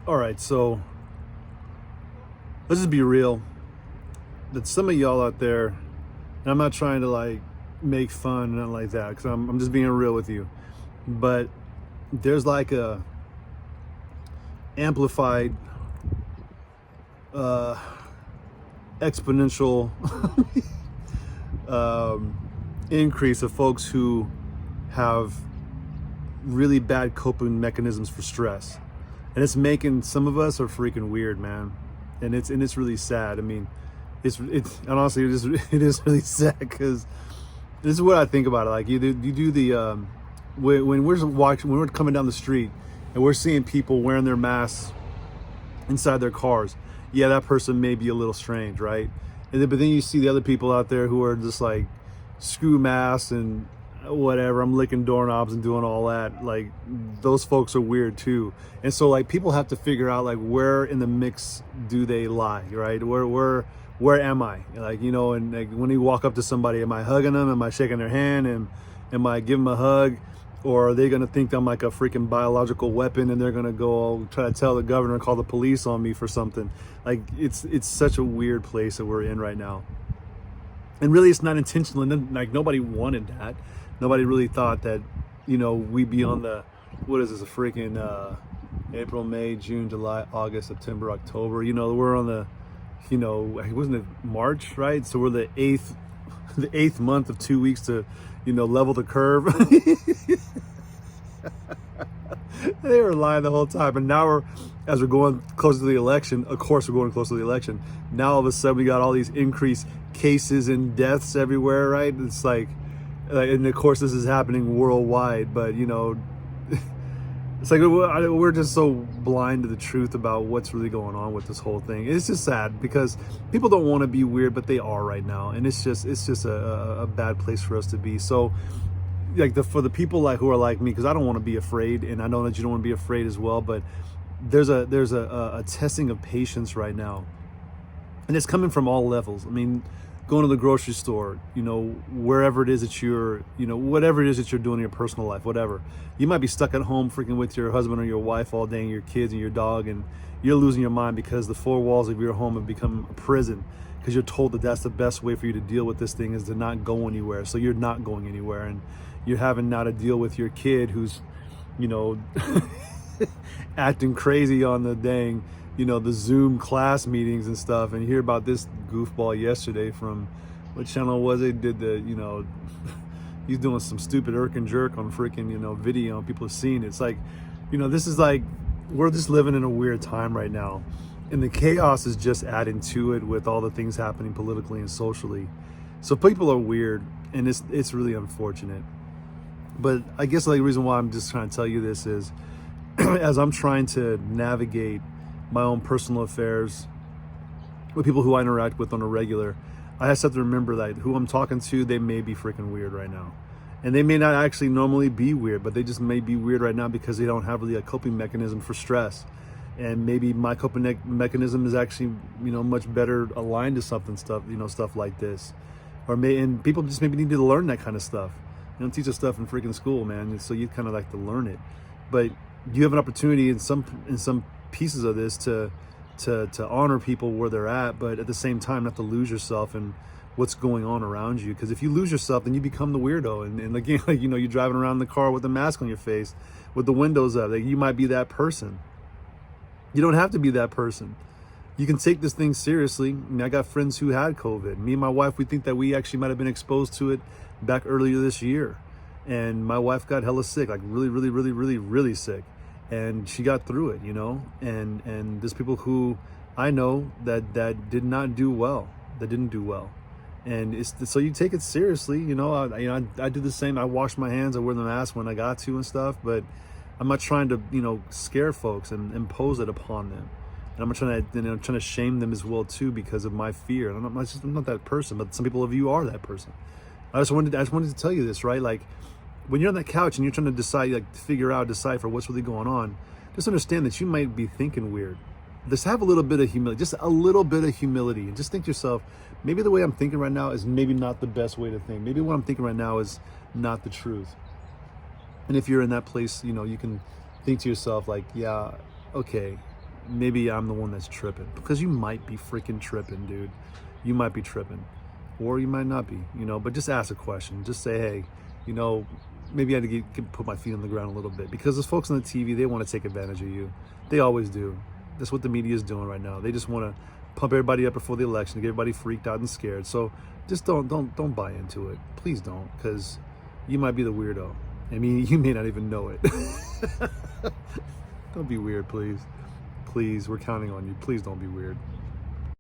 All right, so let's just be real. That some of y'all out there, and I'm not trying to like make fun and nothing like that, because I'm just being real with you. But there's like a amplified, uh, exponential um, increase of folks who have really bad coping mechanisms for stress, and it's making some of us are freaking weird, man. And it's really sad. I mean, it's and honestly, it is really sad because this is what I think about it. Like you do the when we're watching, when we're coming down the street and we're seeing people wearing their masks inside their cars. Yeah, that person may be a little strange, right? But then you see the other people out there who are just like screw masks and whatever. I'm licking doorknobs and doing all that. Like those folks are weird too. And so like people have to figure out like where in the mix do they lie, right? Where am I? Like, you know, and like when you walk up to somebody, am I hugging them? Am I shaking their hand? And am I giving them a hug? Or are they going to think I'm like a freaking biological weapon and they're going to go try to tell the governor, call the police on me for something? Like it's such a weird place that we're in right now. And really it's not intentional. And like nobody wanted that. Nobody really thought that, you know, we'd be on the, what is this, a freaking April, May, June, July, August, September, October. You know, we're on the, you know, wasn't it March, right? So we're the eighth month of 2 weeks to, you know, level the curve. They were lying the whole time. And now as we're going closer to the election, of course we're going close to the election. Now all of a sudden we got all these increased cases and deaths everywhere, right? It's like, and of course this is happening worldwide, but you know, it's like we're just so blind to the truth about what's really going on with this whole thing. It's just sad because people don't want to be weird, but they are right now, and it's just a bad place for us to be. So like for the people like who are like me, because I don't want to be afraid, and I know that you don't want to be afraid as well, but there's a testing of patience right now, and it's coming from all levels. I mean, going to the grocery store, you know, wherever it is that you're, you know, whatever it is that you're doing in your personal life, whatever. You might be stuck at home freaking with your husband or your wife all day and your kids and your dog, and you're losing your mind because the four walls of your home have become a prison because you're told that that's the best way for you to deal with this thing is to not go anywhere. So you're not going anywhere, and you're having now to deal with your kid who's, you know, acting crazy on the dang, you know, the Zoom class meetings and stuff. And you hear about this goofball yesterday from, what channel was it? Did the, you know, he's doing some stupid irk and jerk on freaking, you know, video, and people have seen it. It's like, you know, this is like, we're just living in a weird time right now. And the chaos is just adding to it with all the things happening politically and socially. So people are weird, and it's really unfortunate. But I guess like the reason why I'm just trying to tell you this is as I'm trying to navigate my own personal affairs with people who I interact with on a regular, I just have to remember that who I'm talking to, they may be freaking weird right now. And they may not actually normally be weird, but they just may be weird right now because they don't have really a coping mechanism for stress. And maybe my coping mechanism is actually, you know, much better aligned to stuff, you know, stuff like this. And people just maybe need to learn that kind of stuff. They don't teach us stuff in freaking school, man. And so you kind of like to learn it. But you have an opportunity in some pieces of this to honor people where they're at, but at the same time not to lose yourself in what's going on around you. Because if you lose yourself, then you become the weirdo. And again, like, you know, you're driving around in the car with a mask on your face, with the windows up. Like, you might be that person. You don't have to be that person. You can take this thing seriously. I mean, I got friends who had COVID. Me and my wife, we think that we actually might have been exposed to it back earlier this year. And my wife got hella sick, like really, really, really, really, really sick. And she got through it, you know? And there's people who I know that did not do well, that didn't do well. And so you take it seriously, you know? I do the same. I wash my hands, I wear the mask when I got to and stuff, but I'm not trying to, you know, scare folks and impose it upon them. And I'm not trying to, you know, trying to shame them as well too because of my fear. And I'm not that person, but some people of you are that person. I just wanted to tell you this, right? Like, when you're on that couch and you're trying to decide, like, decipher what's really going on, just understand that you might be thinking weird. Just have a little bit of humility, just a little bit of humility, and just think to yourself, maybe the way I'm thinking right now is maybe not the best way to think. Maybe what I'm thinking right now is not the truth. And if you're in that place, you know, you can think to yourself like, yeah, okay, maybe I'm the one that's tripping, because you might be freaking tripping, dude. You might be tripping, or you might not be, you know. But just ask a question. Just say, hey, you know, maybe I had to put my feet on the ground a little bit, because those folks on the TV, they want to take advantage of you. They always do. That's what the media is doing right now. They just want to pump everybody up before the election, to get everybody freaked out and scared. So just don't buy into it. Please don't, because you might be the weirdo. I mean, you may not even know it. Don't be weird, please. Please, we're counting on you. Please don't be weird.